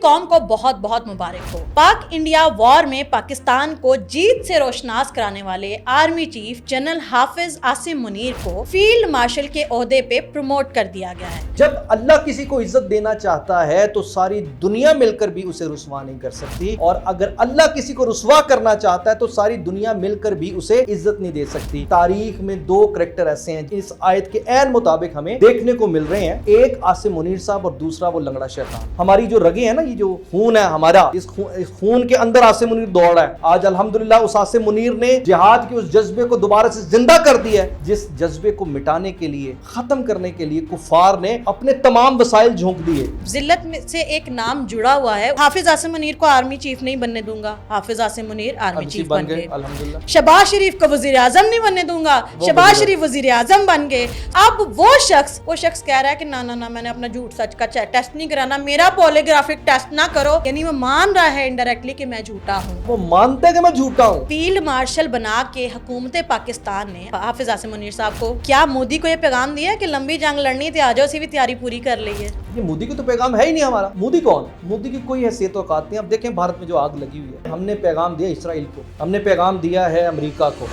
قوم کو بہت بہت مبارک ہو۔ پاک انڈیا وار میں پاکستان کو جیت سے روشناس کرانے والے آرمی چیف جنرل حافظ عاصم منیر کو فیلڈ مارشل کے عہدے پہ پروموٹ کر دیا گیا ہے۔ جب اللہ کسی کو عزت دینا چاہتا ہے تو ساری دنیا مل کر بھی اسے رسوا نہیں کر سکتی، اور اگر اللہ کسی کو رسوا کرنا چاہتا ہے تو ساری دنیا مل کر بھی اسے عزت نہیں دے سکتی۔ تاریخ میں دو کریکٹر ایسے ہیں اس آیت کے عین مطابق ہمیں دیکھنے کو مل رہے ہیں، ایک عاصم منیر صاحب اور دوسرا وہ لنگڑا شیطان۔ ہماری جو رگیں ہیں نا، یہ جو خون ہے ہمارا، اس خون کے اندر عاصم منیر دوڑ رہا ہے۔ آج الحمدللہ اس عاصم منیر نے جہاد کے اس جذبے کو دوبارہ سے زندہ کر دیا ہے، جس جذبے کو مٹانے کے لیے، ختم کرنے کے لیے کفار نے اپنے تمام وسائل جھونک دیے۔ ذلت میں سے ایک نام جڑا ہوا ہے، حافظ عاصم منیر کو آرمی چیف نہیں بننے دوں گا، حافظ عاصم منیر آرمی چیف بن گئے۔ الحمدللہ شہباز شریف کو وزیر اعظم نہیں بننے دوں گا، شہباز شریف وزیر اعظم بن گئے۔ اب وہ شخص کہہ رہا ہے کہ نہ میں نے اپنا جھوٹ سچ کا ٹیسٹ نہیں کرانا، میرا پولیگرافک ٹیسٹ نہ کرو، یعنی وہ مان رہا ہے انڈائریکٹلی کہ میں جھوٹا ہوں، وہ مانتے ہیں کہ میں جھوٹا ہوں۔ فیلڈ مارشل بنا کے حکومت پاکستان نے حافظ عاصم منیر صاحب کو کیا مودی کو یہ پیغام دیا کہ لمبی جنگ لڑنی تھی، آ جاؤ اسی بھی تیاری پوری کر لی ہے؟ یہ مودی کی تو پیغام ہے ہی نہیں ہمارا۔ مودی کون؟ مودی کی کوئی حیثیت اوقات نہیں۔ اب دیکھیں بھارت میں جو آگ لگی ہوئی ہے، ہم نے پیغام دیا اسرائیل کو، ہم نے پیغام دیا ہے امریکہ کو۔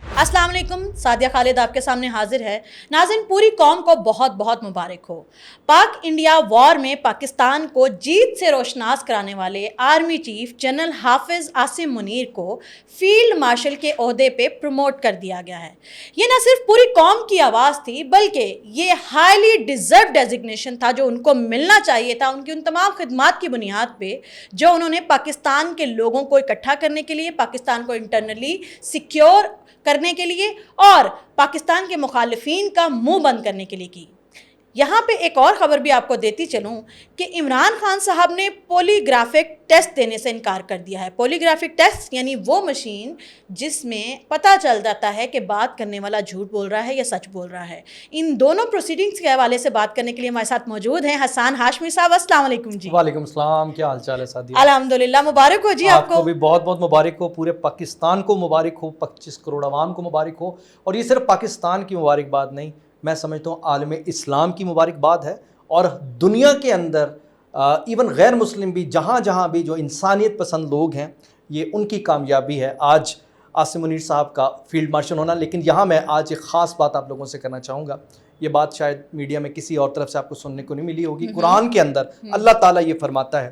السلام علیکم، سعدیہ خالد آپ کے سامنے حاضر ہے۔ ناظرین، پوری قوم کو بہت بہت مبارک ہو۔ پاک انڈیا وار میں پاکستان کو جیت سے روشناس کرانے والے آرمی چیف جنرل حافظ عاصم منیر کو فیلڈ مارشل کے عہدے پہ پروموٹ کر دیا گیا ہے۔ یہ نہ صرف پوری قوم کی آواز تھی، بلکہ یہ ہائیلی ڈیزرو ڈیزگنیشن تھا جو ان کو ملنا چاہیے تھا، ان کی ان تمام خدمات کی بنیاد پہ جو انہوں نے پاکستان کے لوگوں کو اکٹھا کرنے کے لیے، پاکستان کو انٹرنلی سیکیور کرنے کے لیے اور پاکستان کے مخالفین کا منہ بند کرنے کے لیے کی۔ یہاں پہ ایک اور خبر بھی آپ کو دیتی چلوں کہ عمران خان صاحب نے پولی گرافک ٹیسٹ دینے سے انکار کر دیا ہے۔ پولی گرافک ٹیسٹ یعنی وہ مشین جس میں پتہ چل جاتا ہے کہ بات کرنے والا جھوٹ بول رہا ہے یا سچ بول رہا ہے۔ ان دونوں پروسیڈنگز کے حوالے سے بات کرنے کے لیے ہمارے ساتھ موجود ہیں حسان ہاشمی صاحب۔ السلام علیکم جی۔ وعلیکم السلام، کیا حال چال ہے سعدیہ؟ الحمدللہ، مبارک ہو جی آپ کو بھی بہت بہت مبارک ہو، پورے پاکستان کو مبارک ہو، 25 کروڑ عوام کو مبارک ہو۔ اور یہ صرف پاکستان کی مبارکباد نہیں، میں سمجھتا ہوں عالم اسلام کی مبارکباد ہے، اور دنیا کے اندر ایون غیر مسلم بھی، جہاں جہاں بھی جو انسانیت پسند لوگ ہیں، یہ ان کی کامیابی ہے آج عاصم منیر صاحب کا فیلڈ مارشل ہونا۔ لیکن یہاں میں آج ایک خاص بات آپ لوگوں سے کرنا چاہوں گا، یہ بات شاید میڈیا میں کسی اور طرف سے آپ کو سننے کو نہیں ملی ہوگی۔ قرآن کے اندر اللہ تعالیٰ یہ فرماتا ہے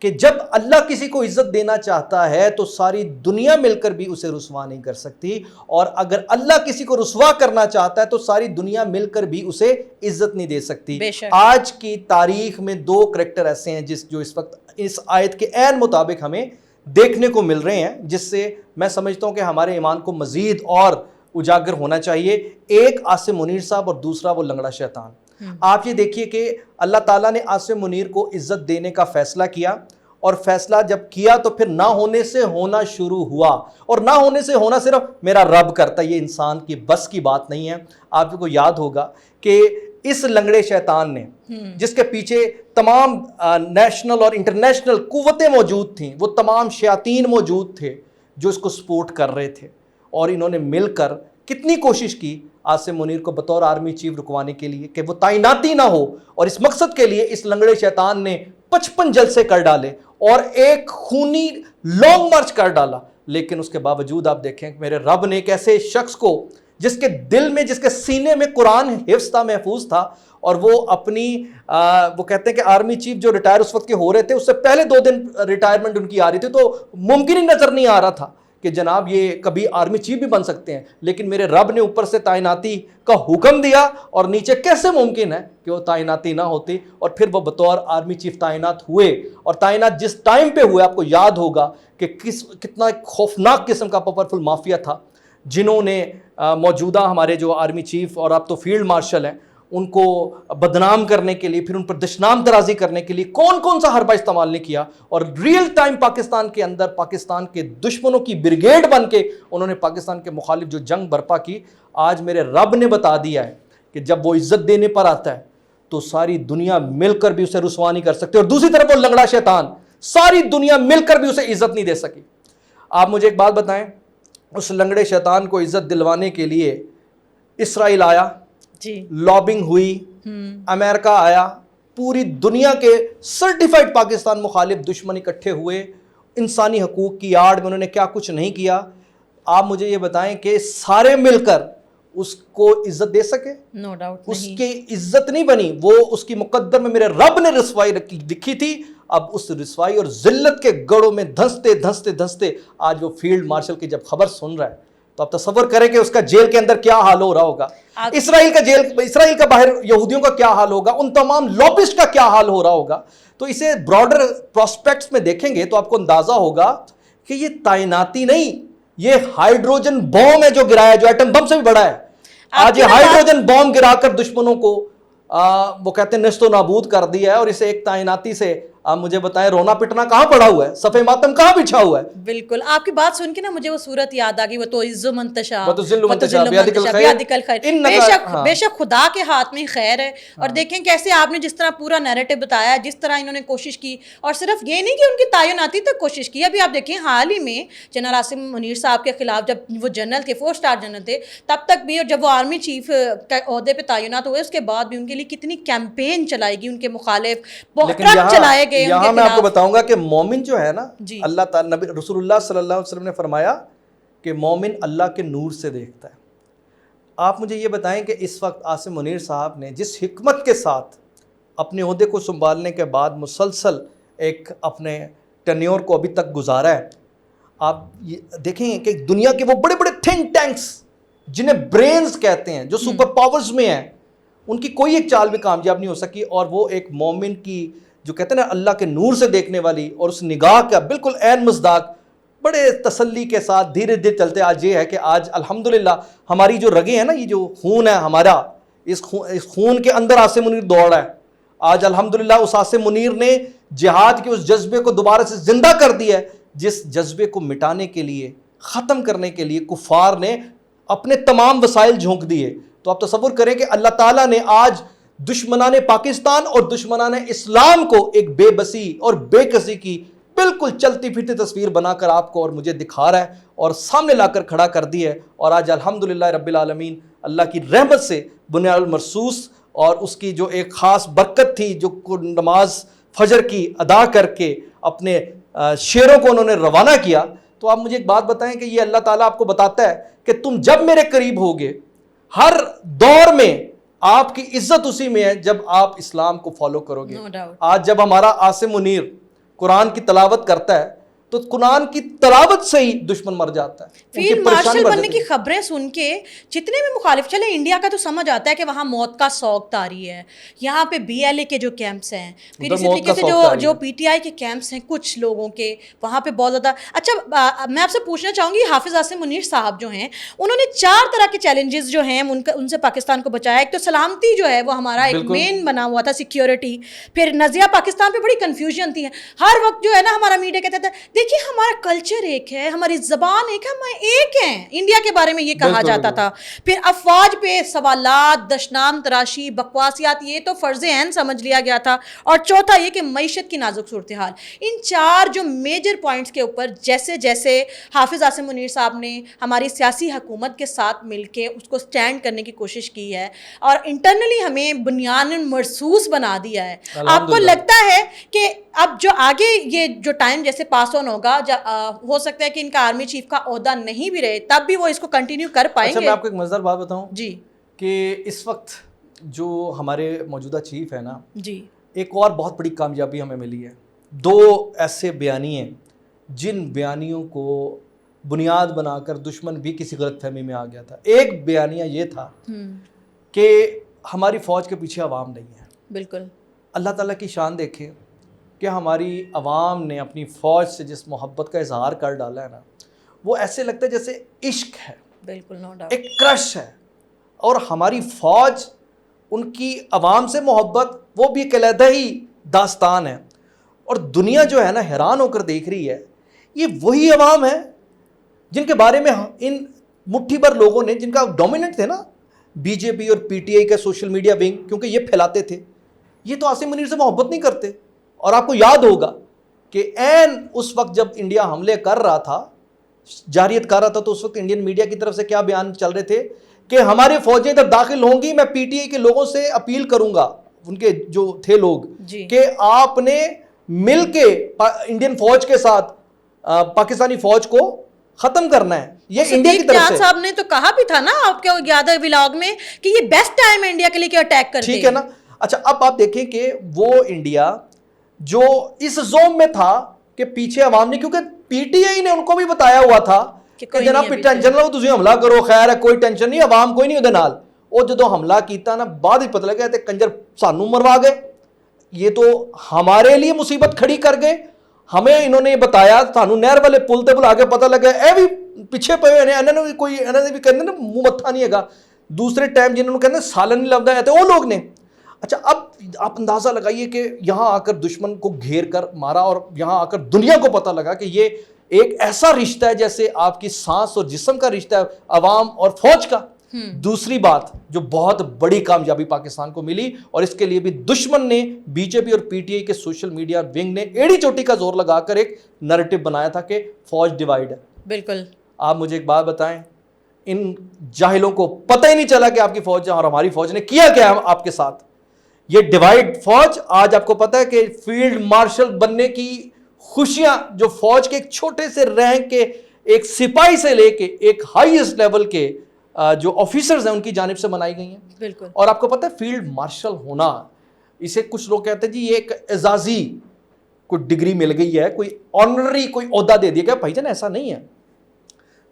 کہ جب اللہ کسی کو عزت دینا چاہتا ہے تو ساری دنیا مل کر بھی اسے رسوا نہیں کر سکتی، اور اگر اللہ کسی کو رسوا کرنا چاہتا ہے تو ساری دنیا مل کر بھی اسے عزت نہیں دے سکتی۔ آج کی تاریخ میں دو کریکٹر ایسے ہیں جو اس وقت اس آیت کے عین مطابق ہمیں دیکھنے کو مل رہے ہیں، جس سے میں سمجھتا ہوں کہ ہمارے ایمان کو مزید اور اجاگر ہونا چاہیے۔ ایک عاصم منیر صاحب اور دوسرا وہ لنگڑا شیطان۔ آپ یہ دیکھیے کہ اللہ تعالیٰ نے عاصم منیر کو عزت دینے کا فیصلہ کیا، اور فیصلہ جب کیا تو پھر نہ ہونے سے ہونا شروع ہوا، اور نہ ہونے سے ہونا صرف میرا رب کرتا ہے، یہ انسان کی بس کی بات نہیں ہے۔ آپ کو یاد ہوگا کہ اس لنگڑے شیطان نے، جس کے پیچھے تمام نیشنل اور انٹرنیشنل قوتیں موجود تھیں، وہ تمام شیاطین موجود تھے جو اس کو سپورٹ کر رہے تھے، اور انہوں نے مل کر کتنی کوشش کی عاصم منیر کو بطور آرمی چیف رکوانے کے لیے کہ وہ تعیناتی نہ ہو، اور اس مقصد کے لیے اس لنگڑے شیطان نے 55 جلسے کر ڈالے اور ایک خونی لانگ مارچ کر ڈالا۔ لیکن اس کے باوجود آپ دیکھیں کہ میرے رب نے ایک ایسے شخص کو، جس کے دل میں، جس کے سینے میں قرآن حفظ تھا، محفوظ تھا، اور وہ اپنی وہ کہتے ہیں کہ آرمی چیف جو ریٹائر اس وقت کے ہو رہے تھے، اس سے پہلے 2 دن ریٹائرمنٹ ان کی آ رہی تھی، تو ممکن ہی نظر نہیں آ رہا تھا کہ جناب یہ کبھی آرمی چیف بھی بن سکتے ہیں۔ لیکن میرے رب نے اوپر سے تعیناتی کا حکم دیا، اور نیچے کیسے ممکن ہے کہ وہ تعیناتی نہ ہوتی، اور پھر وہ بطور آرمی چیف تعینات ہوئے۔ اور تعینات جس ٹائم پہ ہوئے، آپ کو یاد ہوگا کہ کتنا خوفناک قسم کا پاورفل مافیا تھا، جنہوں نے موجودہ ہمارے جو آرمی چیف اور اب تو فیلڈ مارشل ہیں، ان کو بدنام کرنے کے لیے، پھر ان پر دشنام درازی کرنے کے لیے کون سا حربہ استعمال نہیں کیا، اور ریئل ٹائم پاکستان کے اندر پاکستان کے دشمنوں کی بریگیڈ بن کے انہوں نے پاکستان کے مخالف جو جنگ برپا کی۔ آج میرے رب نے بتا دیا ہے کہ جب وہ عزت دینے پر آتا ہے تو ساری دنیا مل کر بھی اسے رسوا نہیں کر سکتے، اور دوسری طرف وہ لنگڑا شیطان، ساری دنیا مل کر بھی اسے عزت نہیں دے سکی۔ آپ مجھے ایک بات بتائیں، اس لنگڑے شیطان کو عزت دلوانے کے لیے اسرائیل آیا، لابنگ ہوئی، امریکہ آیا، پوری دنیا کے سرٹیفائڈ پاکستان مخالف دشمن اکٹھے ہوئے، انسانی حقوق کی آڑ میں انہوں نے کیا کچھ نہیں کیا. آپ مجھے یہ بتائیں کہ سارے مل کر اس کو عزت دے سکے؟ نو ڈاؤٹ اس کی عزت نہیں بنی. وہ اس کی مقدر میں میرے رب نے رسوائی لکھی تھی. اب اس رسوائی اور ذلت کے گڑھوں میں دھنستے دھنستے دھنستے آج وہ فیلڈ مارشل کی جب خبر سن رہا ہے تو آپ تصور کریں کہ اس کا جیل کے اندر کیا حال ہو رہا ہوگا. اسرائیل کا باہر یہودیوں کا کیا حال ہوگا، ان تمام لوبسٹ کا کیا حال ہو رہا ہوگا. تو اسے براڈر پراسپیکٹس میں دیکھیں گے تو آپ کو اندازہ ہوگا کہ یہ تعیناتی نہیں، یہ ہائیڈروجن بوم ہے جو گرایا، جو ایٹم بم سے بھی بڑا ہے. آج یہ ہائیڈروجن بوم گرا کر دشمنوں کو وہ کہتے ہیں نیست و نابود کر دیا ہے. اور اسے ایک تعیناتی سے آپ مجھے بتائیں رونا پٹنا کہاں پڑا ہوا ہے، صفحہ ماتم کہاں بچھا ہوا ہے؟ بالکل آپ کی بات سن کے نا مجھے وہ صورت یاد آ گئی، وہ تو عز و منتشا بے شک خدا کے ہاتھ میں خیر ہے. اور دیکھیں کیسے آپ نے جس طرح پورا نیریٹو بتایا، جس طرح انہوں نے کوشش کی، اور صرف یہ نہیں کہ ان کی تعیناتی تک کوشش کی. ابھی آپ دیکھیں حال ہی میں جنرل عاصم منیر صاحب کے خلاف جب وہ جنرل تھے، 4 اسٹار جنرل تھے، تب تک بھی، اور جب وہ آرمی چیف کے عہدے پہ تعینات ہوئے اس کے بعد بھی ان کے لیے کتنی کیمپین چلائی گئی، ان کے مخالف بہت ٹرک چلائے گئے. یہاں میں آپ کو بتاؤں گا کہ مومن جو ہے نا، اللہ تعالیٰ نبی رسول اللہ صلی اللہ علیہ وسلم نے فرمایا کہ مومن اللہ کے نور سے دیکھتا ہے. آپ مجھے یہ بتائیں کہ اس وقت عاصم منیر صاحب نے جس حکمت کے ساتھ اپنے عہدے کو سنبھالنے کے بعد مسلسل ایک اپنے ٹینیور کو ابھی تک گزارا ہے، آپ دیکھیں کہ دنیا کے وہ بڑے بڑے تھنک ٹینکس جنہیں برینز کہتے ہیں، جو سپر پاورز میں ہیں، ان کی کوئی ایک چال بھی کامیاب نہیں ہو سکی. اور وہ ایک مومن کی جو کہتے ہیں نا اللہ کے نور سے دیکھنے والی اور اس نگاہ کا بالکل عین مصداق، بڑے تسلی کے ساتھ دھیرے دھیرے چلتے. آج یہ ہے کہ آج الحمدللہ ہماری جو رگیں ہیں نا، یہ جو خون ہے ہمارا، اس خون کے اندر عاصم منیر دوڑ رہا ہے. آج الحمدللہ اس عاصم منیر نے جہاد کے اس جذبے کو دوبارہ سے زندہ کر دیا ہے، جس جذبے کو مٹانے کے لیے، ختم کرنے کے لیے کفار نے اپنے تمام وسائل جھونک دیے. تو آپ تصور کریں کہ اللہ تعالیٰ نے آج دشمنان پاکستان اور دشمنان اسلام کو ایک بے بسی اور بے کسی کی بالکل چلتی پھرتی تصویر بنا کر آپ کو اور مجھے دکھا رہا ہے اور سامنے لا کر کھڑا کر دی ہے. اور آج الحمدللہ رب العالمین اللہ کی رحمت سے بنیاد المرصوص اور اس کی جو ایک خاص برکت تھی، جو نماز فجر کی ادا کر کے اپنے شیروں کو انہوں نے روانہ کیا. تو آپ مجھے ایک بات بتائیں کہ یہ اللہ تعالیٰ آپ کو بتاتا ہے کہ تم جب میرے قریب ہوگے، ہر دور میں آپ کی عزت اسی میں ہے جب آپ اسلام کو فالو کرو گے. آج جب ہمارا عاصم منیر قرآن کی تلاوت کرتا ہے تو قرآن کی تلاوت سے ہی دشمن مر جاتا ہے. فیلڈ مارشل بننے کی خبریں سن کے جتنے بھی مخالف، چلے انڈیا کا تو سمجھ آتا ہے کہ وہاں موت کا سوگ طاری ہے، یہاں پہ BLA کے جو کیمپس ہیں، پھر اسی طریقے سے جو PTI کے کیمپس ہیں کچھ لوگوں کے، وہاں پہ بہت زیادہ. اچھا میں آپ سے پوچھنا چاہوں گی، حافظ عاصم منیر صاحب جو ہیں انہوں نے 4 طرح کے چیلنجز جو ہیں ان سے پاکستان کو بچایا. ایک تو سلامتی جو ہے وہ ہمارا ایک مین بنا ہوا تھا، سیکیورٹی. پھر نظریہ پاکستان پہ بڑی کنفیوژن تھی، ہر وقت جو ہے نا ہمارا میڈیا کہتا تھا دیکھیے ہمارا کلچر ایک ہے، ہماری زبان ایک ہے، ہم ایک ہیں. انڈیا کے بارے میں یہ کہا جاتا تھا. پھر افواج پہ سوالات، دشنام تراشی، بکواسیات، یہ تو فرض عین سمجھ لیا گیا تھا. اور چوتھا یہ کہ معیشت کی نازک صورتحال. ان 4 جو میجر پوائنٹس کے اوپر جیسے جیسے حافظ عاصم منیر صاحب نے ہماری سیاسی حکومت کے ساتھ مل کے اس کو سٹینڈ کرنے کی کوشش کی ہے اور انٹرنلی ہمیں بنیاد مرصوص بنا دیا ہے. آپ کو لگتا ہے کہ اب جو آگے یہ جو ٹائم جیسے پاس آن ہوگا، ہو سکتا ہے کہ ان کا آرمی چیف کا عہدہ نہیں بھی رہے، تب بھی وہ اس کو کنٹینیو کر پائیں گے؟ اچھا میں آپ کو ایک مزیدار بات بتاؤں جی، کہ اس وقت جو ہمارے موجودہ چیف ہے نا، جی، ایک اور بہت بڑی کامیابی ہمیں ملی ہے. 2 ایسے بیانیے جن بیانیوں کو بنیاد بنا کر دشمن بھی کسی غلط فہمی میں آ گیا تھا. ایک بیانیہ یہ تھا کہ ہماری فوج کے پیچھے عوام نہیں ہے. بالکل. اللہ تعالیٰ کی شان دیکھیں کہ ہماری عوام نے اپنی فوج سے جس محبت کا اظہار کر ڈالا ہے نا، وہ ایسے لگتا ہے جیسے عشق ہے. بالکل، نو ڈاؤٹ. ایک کرش ہے. اور ہماری فوج، ان کی عوام سے محبت، وہ بھی ایک علیحدہ ہی داستان ہے. اور دنیا جو ہے نا حیران ہو کر دیکھ رہی ہے، یہ وہی عوام ہے جن کے بارے میں ان مٹھی بھر لوگوں نے، جن کا ڈومیننٹ تھے نا BJP اور PTI کا سوشل میڈیا ونگ، کیونکہ یہ پھیلاتے تھے یہ تو عاصم منیر سے محبت نہیں کرتے. اور آپ کو یاد ہوگا کہ عین اس وقت جب انڈیا حملے کر رہا تھا، جارحیت کر رہا تھا، تو اس وقت انڈین میڈیا کی طرف سے کیا بیان چل رہے تھے کہ ہماری فوجیں جب داخل ہوں گی میں PTI کے لوگوں سے اپیل کروں گا، ان کے جو تھے لوگ جی کہ آپ نے مل کے انڈین فوج کے ساتھ پاکستانی فوج کو ختم کرنا ہے. یہ انڈیا کی طرف سے صاحب نے تو کہا بھی تھا نا آپ کے یاد ہے ولاگ میں کہ یہ بیسٹ ٹائم ہے انڈیا کے لیے کہ اٹیک کرتے. ٹھیک ہے نا. اچھا اب آپ دیکھیں کہ وہ انڈیا جو اس زوم میں تھا کہ پیچھے عوام نے, کیونکہ پی ٹی آئی نے ان کو بھی بتایا ہوا تھا کہ جناب ٹینشن لو تسی حملہ کرو, خیر ہے کوئی ٹینشن نہیں, عوام کوئی نہیں اودے نال. وہ جدو حملہ کیتا نا بعد ہی پتہ لگا تے کنجر سانو مروا گئے, یہ تو ہمارے لیے مصیبت کھڑی کر گئے. ہمیں انہوں نے بتایا سانو نہر والے پل تے بلا کے پتہ لگا اے بھی پیچھے پے ہوئے نے, انہوں نے بھی کوئی انہوں نے بھی کہندے نا منہ متھا نہیں ہے. دوسرے ٹائم جنہوں نے کہندے سالن نہیں لبدا ہے تے وہ لوگ نے. اچھا اب آپ اندازہ لگائیے کہ یہاں آ کر دشمن کو گھیر کر مارا اور یہاں آ کر دنیا کو پتہ لگا کہ یہ ایک ایسا رشتہ ہے جیسے آپ کی سانس اور جسم کا رشتہ ہے عوام اور فوج کا. دوسری بات جو بہت بڑی کامیابی پاکستان کو ملی, اور اس کے لیے بھی دشمن نے بی جے پی اور پی ٹی آئی کے سوشل میڈیا ونگ نے ایڑی چوٹی کا زور لگا کر ایک نریٹو بنایا تھا کہ فوج ڈیوائیڈ ہے. بالکل. آپ مجھے ایک بات بتائیں, ان جاہلوں کو پتہ ہی نہیں چلا کہ آپ کی فوج اور ہماری فوج نے کیا کیا ہے آپ کے ساتھ. یہ ڈیوائیڈ فوج آج آپ کو پتہ ہے کہ فیلڈ مارشل بننے کی خوشیاں جو فوج کے ایک چھوٹے سے رینک کے ایک سپاہی سے لے کے ایک ہائیسٹ لیول کے جو آفیسرز ہیں ان کی جانب سے منائی گئی ہیں. بالکل. اور آپ کو پتہ ہے فیلڈ مارشل ہونا, اسے کچھ لوگ کہتے ہیں جی یہ ایک اعزازی کوئی ڈگری مل گئی ہے, کوئی آنرری کوئی عہدہ دے دیا گیا. بھائی جان ایسا نہیں ہے.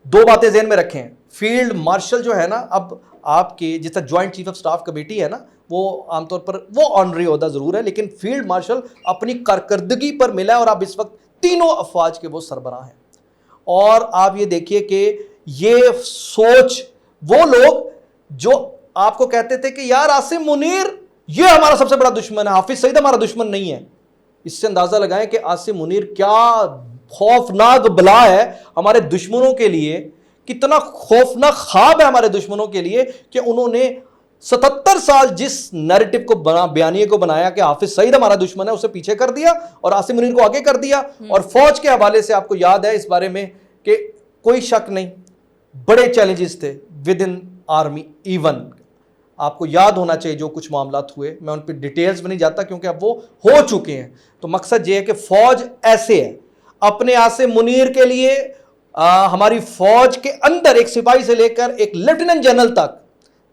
دو باتیں ذہن میں رکھیں. فیلڈ مارشل جو ہے نا, اب آپ کے جس طرح joint chief of staff committee ہے نا, وہ عام طور پر وہ آنرری عہدہ ضرور ہے, لیکن فیلڈ مارشل اپنی کارکردگی پر ملا ہے اور آپ اس وقت تینوں افواج کے وہ سربراہ ہیں. اور آپ یہ دیکھیے کہ یہ سوچ وہ لوگ جو آپ کو کہتے تھے کہ یار عاصم منیر یہ ہمارا سب سے بڑا دشمن ہے, حافظ سعید ہمارا دشمن نہیں ہے, اس سے اندازہ لگائیں کہ عاصم منیر کیا خوفناک بلا ہے ہمارے دشمنوں کے لیے, کتنا خوفناک خواب ہے ہمارے دشمنوں کے لیے کہ انہوں نے 77 سال جس نیریٹو کو بیانیے کو بنایا کہ حافظ سعید ہمارا دشمن ہے, اسے پیچھے کر دیا اور عاصم منیر کو آگے کر دیا. اور فوج کے حوالے سے آپ کو یاد ہے اس بارے میں کہ کوئی شک نہیں بڑے چیلنجز تھے ود ان آرمی. ایون آپ کو یاد ہونا چاہیے جو کچھ معاملات ہوئے, میں ان پہ ڈیٹیلز میں نہیں جاتا کیونکہ اب وہ ہو چکے ہیں. تو مقصد یہ ہے کہ فوج ایسے ہے, اپنے عاصم منیر کے لیے ہماری فوج کے اندر ایک سپاہی سے لے کر ایک لیفٹیننٹ جنرل تک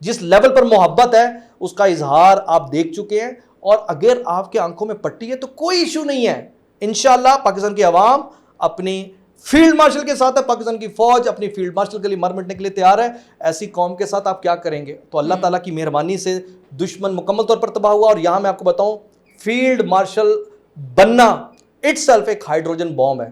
جس لیول پر محبت ہے اس کا اظہار آپ دیکھ چکے ہیں. اور اگر آپ کے آنکھوں میں پٹی ہے تو کوئی ایشو نہیں ہے, انشاءاللہ پاکستان کی عوام اپنی فیلڈ مارشل کے ساتھ ہے, پاکستان کی فوج اپنی فیلڈ مارشل کے لیے مر مٹنے کے لیے تیار ہے. ایسی قوم کے ساتھ آپ کیا کریں گے؟ تو اللہ تعالیٰ کی مہربانی سے دشمن مکمل طور پر تباہ ہوا. اور یہاں میں آپ کو بتاؤں فیلڈ مارشل بننا اٹ سیلف ایک ہائیڈروجن بام ہے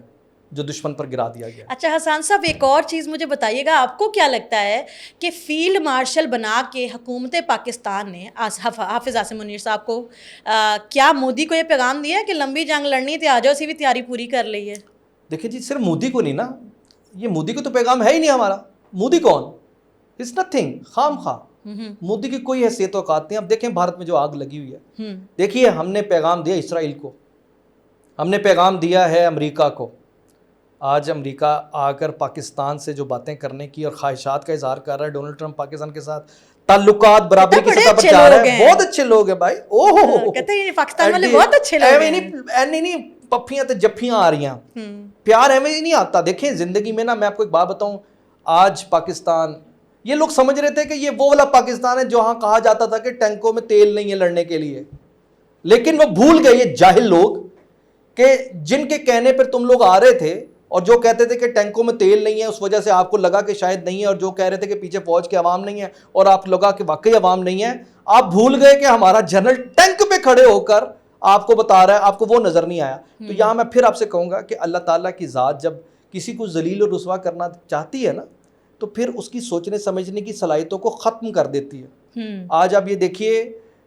جو دشمن پر گرا دیا گیا. اچھا حسان صاحب ایک اور چیز مجھے بتائیے گا, آپ کو کیا لگتا ہے کہ فیلڈ مارشل بنا کے حکومت پاکستان نے حافظ عاصم منیر صاحب کو کیا مودی کو یہ پیغام دیا ہے کہ لمبی جنگ لڑنی تھی, آ جاؤ اسی بھی تیاری پوری کر لی ہے؟ دیکھیں جی صرف مودی کو نہیں نا, یہ مودی کو تو پیغام ہے ہی نہیں ہمارا. مودی کون؟ اٹس نتھنگ, خام خواہ مودی کی کوئی حیثیت و اوقات نہیں. اب دیکھیں بھارت میں جو آگ لگی ہوئی ہے, دیکھیے ہم نے پیغام دیا اسرائیل کو, ہم نے پیغام دیا ہے امریکہ کو. آج امریکہ آ کر پاکستان سے جو باتیں کرنے کی اور خواہشات کا اظہار کر رہا ہے, ڈونلڈ ٹرمپ پاکستان کے ساتھ تعلقات برابری کی سطح پر چاہ رہا ہے. بہت اچھے لوگ ہیں بھائی, اوہ کہتے ہیں پاکستان والے بہت اچھے لوگ ہیں. نہیں پپیاں تے جفیاں آ رہی ہیں, پیار ایویں نہیں آتا. دیکھیں زندگی میں نا میں آپ کو ایک بات بتاؤں, آج پاکستان یہ لوگ سمجھ رہے تھے کہ یہ وہ والا پاکستان ہے جہاں کہا جاتا تھا کہ ٹینکوں میں تیل نہیں ہے لڑنے کے لیے, لیکن وہ بھول گئے یہ جاہل لوگ کہ جن کے کہنے پر تم لوگ آ رہے تھے اور جو کہتے تھے کہ ٹینکوں میں تیل نہیں ہے اس وجہ سے آپ کو لگا کہ شاید نہیں ہے, اور جو کہہ رہے تھے کہ پیچھے فوج کے عوام نہیں ہے اور آپ لگا کہ واقعی عوام نہیں ہے, آپ بھول گئے کہ ہمارا جنرل ٹینک پہ کھڑے ہو کر آپ کو بتا رہا ہے, آپ کو وہ نظر نہیں آیا. تو یہاں میں پھر آپ سے کہوں گا کہ اللہ تعالیٰ کی ذات جب کسی کو ذلیل و رسوا کرنا چاہتی ہے نا تو پھر اس کی سوچنے سمجھنے کی صلاحیتوں کو ختم کر دیتی ہے. آج آپ یہ دیکھیے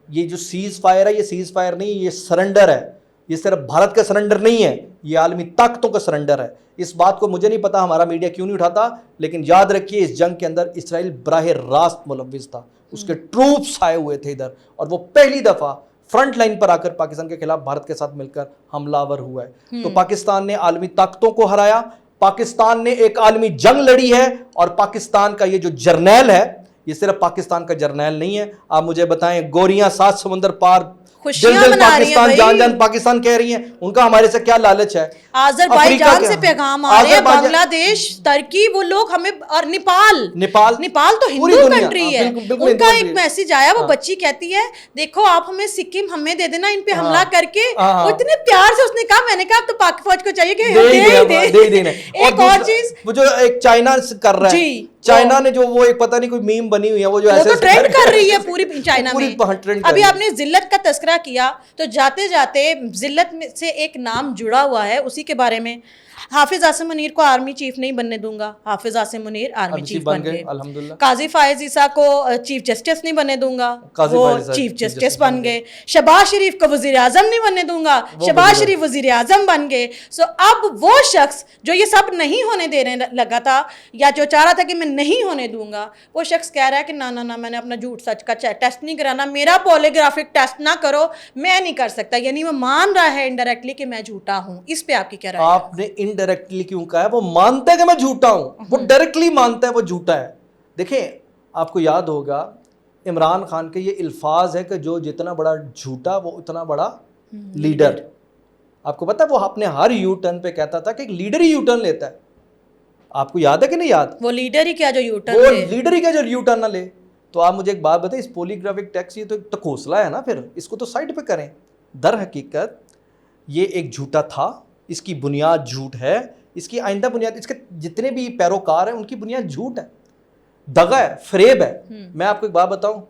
یہ جو سیز فائر ہے یہ سیز فائر نہیں, یہ سرنڈر ہے. یہ صرف بھارت کا سرنڈر نہیں ہے, یہ عالمی طاقتوں کا سرنڈر ہے. اس بات کو مجھے نہیں پتا ہمارا میڈیا کیوں نہیں اٹھاتا, لیکن یاد رکھیے اس جنگ کے اندر اسرائیل براہ راست ملوث تھا, اس کے ٹروپس آئے ہوئے تھے ادھر, اور وہ پہلی دفعہ فرنٹ لائن پر آ کر پاکستان کے خلاف بھارت کے ساتھ مل کر حملہ آور ہوا ہے. تو پاکستان نے عالمی طاقتوں کو ہرایا, پاکستان نے ایک عالمی جنگ لڑی ہے, اور پاکستان کا یہ جو جرنیل ہے یہ صرف پاکستان کا جرنیل نہیں ہے. آپ مجھے بتائیں گوریاں 7 سمندر پار خوشیاں دل منا رہی ہیں پاکستان، بھائی. جان جان پاکستان کہہ رہی ہیں، ان کا ہمارے سے کیا لالچ ہے؟ آذربائیجان سے پیغام آ رہے ہیں، بنگلہ دیش، ترکی، وہ لوگ ہمیں، اور نیپال تو ہندو کنٹری ہے، ان کا ایک میسج آیا، وہ بچی کہتی ہے دیکھو آپ ہمیں سکم ہمیں دے دینا ان پہ حملہ کر کے. اتنے پیار سے اس نے کہا، میں نے کہا اب تو پاک فوج کو چاہیے کہ دے دیں. ایک اور چیز وہ جو ایک چائنا کر رہا ہے، چائنا نے جو وہ ایک پتہ نہیں کوئی میم بنی ہوئی ہے، وہ جو ایسے ٹرینڈ کر رہی ہے پوری چائنا میں. ابھی آپ نے ذلت کا تذکرہ کیا تو جاتے جاتے ذلت سے ایک نام جڑا ہوا ہے، اسی کے بارے میں. حافظ عاصم منیر کو آرمی چیف نہیں بننے دوں گا. حافظ عاصم منیر آرمی چیف بن گئے. الحمدللہ. قاضی فائز عیسیٰ کو چیف جسٹس نہیں بننے دوں گا، وہ چیف جسٹس بن گئے. شہباز شریف کو وزیر اعظم نہیں بننے دوں گا، شہباز شریف وزیر اعظم بن گئے. سو اب وہ شخص جو یہ سب نہیں ہونے دینے لگا تھا یا جو چاہ رہا تھا کہ میں نہیں ہونے دوں گا، وہ شخص کہہ رہا ہے کہ نہ میں نے اپنا جھوٹ سچ کا ٹیسٹ نہیں کرانا، میرا پولیگرافک ٹیسٹ نہ کرو، میں نہیں کر سکتا. یعنی وہ مان رہا ہے انڈائریکٹلی کہ میں جھوٹا ہوں. اس پہ آپ کی کیا رائے ہے؟ آپ نے انڈائریکٹلی کیوں کہا ہے؟ وہ مانتا ہے کہ میں جھوٹا ہوں، وہ ڈائریکٹلی مانتا ہے وہ جھوٹا ہے. دیکھیں آپ کو یاد ہوگا عمران خان کے یہ الفاظ ہے کہ جو جتنا بڑا جھوٹا وہ اتنا بڑا لیڈر. آپ کو پتا ہے وہ اپنے ہر یو ٹرن پہ کہتا تھا کہ ایک لیڈر ہی یو ٹرن لیتا ہے. آپ کو یاد ہے کہ نہیں یاد؟ وہ لیڈر ہی کیا جو یو ٹرن وہ لیڈر ہی کیا جو یو ٹرن نہ لے. تو آپ مجھے ایک بات بتائیں، اس پولیگرافک ٹیکس یہ تو ایک ٹکوسلا ہے نا، پھر اس کو تو سائڈ پہ کریں. در حقیقت یہ ایک جھوٹا تھا، اس کی بنیاد جھوٹ ہے، اس کی آئندہ بنیاد، اس کے جتنے بھی پیروکار ہیں ان کی بنیاد جھوٹ ہے، دغا ہے، فریب ہے. میں آپ کو ایک بات بتاؤں،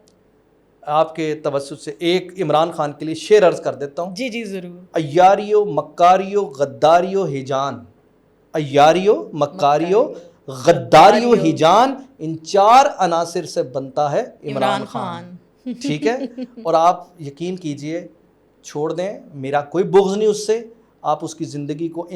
آپ کے توسط سے ایک عمران خان کے لیے شعر عرض کر دیتا ہوں. جی ضرور. ایاریو مکاریو غداریو ہیجان، ایاریو مکاریو غداریو ہیجان، ان 4 عناصر سے بنتا ہے عمران خان. ٹھیک ہے؟ اور آپ یقین کیجئے، چھوڑ دیں، میرا کوئی بغض نہیں اس سے. آپ اس کی زندگی کو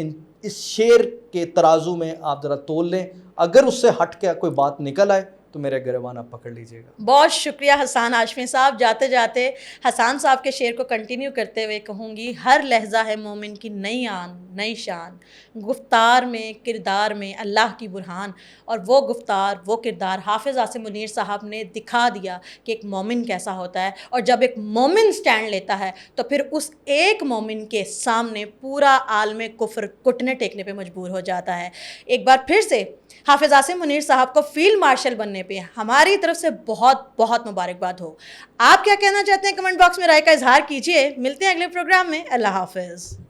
اس شعر کے ترازو میں آپ ذرا تول لیں، اگر اس سے ہٹ کے کوئی بات نکل آئے تو میرے گریبان آپ پکڑ لیجئے گا. بہت شکریہ حسان ہاشمی صاحب. جاتے جاتے حسان صاحب کے شعر کو کنٹینیو کرتے ہوئے کہوں گی، ہر لہجہ ہے مومن کی نئی آن نئی شان، گفتار میں کردار میں اللہ کی برہان. اور وہ گفتار وہ کردار حافظ عاصم منیر صاحب نے دکھا دیا کہ ایک مومن کیسا ہوتا ہے. اور جب ایک مومن سٹینڈ لیتا ہے تو پھر اس ایک مومن کے سامنے پورا عالم کفر گھٹنے ٹیکنے پہ مجبور ہو جاتا ہے. ایک بار پھر سے حافظ عاصم منیر صاحب کو فیلڈ مارشل بننے پہ ہماری طرف سے بہت بہت مبارکباد ہو. آپ کیا کہنا چاہتے ہیں کمنٹ باکس میں رائے کا اظہار کیجئے. ملتے ہیں اگلے پروگرام میں. اللہ حافظ.